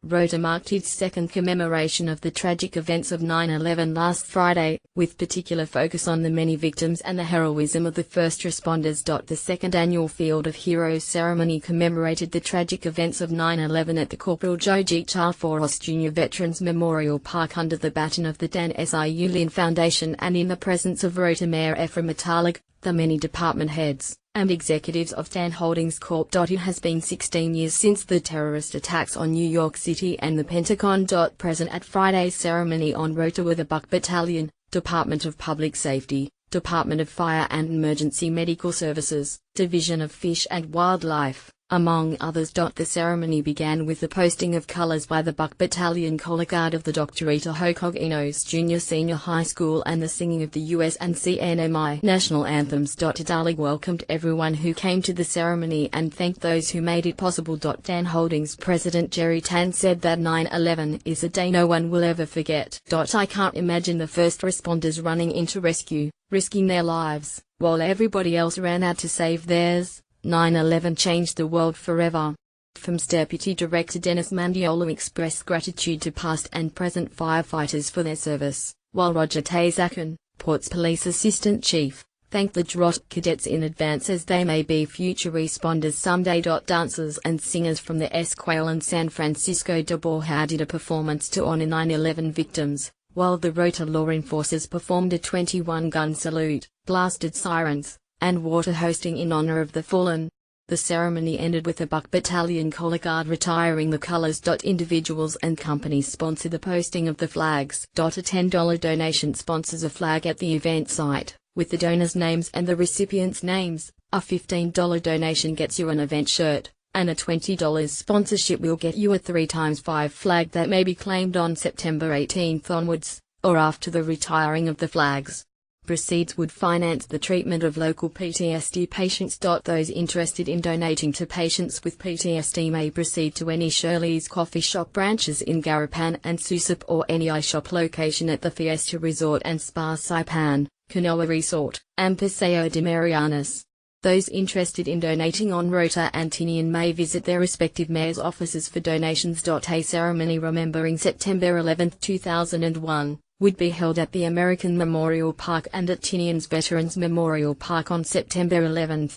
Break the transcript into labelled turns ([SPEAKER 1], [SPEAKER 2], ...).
[SPEAKER 1] Rota marked its second commemoration of the tragic events of 9/11 last Friday, with particular focus on the many victims and the heroism of the first responders. The second annual Field of Heroes ceremony commemorated the tragic events of 9/11 at the Corporal Joe G. Charles Jr. Veterans Memorial Park under the baton of the Dan S.I.U. Lin Foundation and in the presence of Rota Mayor Ephraim Matalig, the many department heads, and executives of Dan Holdings Corp. It has been 16 years since the terrorist attacks on New York City and the Pentagon. Present at Friday's ceremony on Rota were the Buck Battalion, Department of Public Safety, Department of Fire and Emergency Medical Services, Division of Fish and Wildlife, among others. The ceremony began with the posting of colors by the Buck Battalion Color Guard of the Doctorita Hocoginos Junior Senior High School and the singing of the US and CNMI national anthems. Italy welcomed everyone who came to the ceremony and thanked those who made it possible. Dan Holdings President Jerry Tan said that 9/11 is a day no one will ever forget. I can't imagine the first responders running in to rescue, risking their lives, while everybody else ran out to save theirs. 9/11 changed the world forever. FAM's Deputy Director Dennis Mandiola expressed gratitude to past and present firefighters for their service, while Roger Tazakin, Port's Police Assistant Chief, thanked the DROT cadets in advance as they may be future responders someday. Dancers and singers from the Esquel and San Francisco de Borja did a performance to honor 9/11 victims, while the Rota law enforcers performed a 21-gun salute, blasted sirens, and water hosting in honor of the fallen. The ceremony ended with the Buck Battalion Color Guard retiring the colors. Individuals and companies sponsor the posting of the flags. A $10 donation sponsors a flag at the event site, with the donors' names and the recipients' names. A $15 donation gets you an event shirt, and a $20 sponsorship will get you a 3x5 flag that may be claimed on September 18th onwards, or after the retiring of the flags. Proceeds would finance the treatment of local PTSD patients. Those interested in donating to patients with PTSD may proceed to any Shirley's Coffee Shop branches in Garapan and Susip or any iShop location at the Fiesta Resort and Spa Saipan, Canoa Resort, and Paseo de Marianas. Those interested in donating on Rota and Tinian may visit their respective mayor's offices for donations. A ceremony remembering September 11, 2001. Would be held at the American Memorial Park and at Tinian's Veterans Memorial Park on September 11.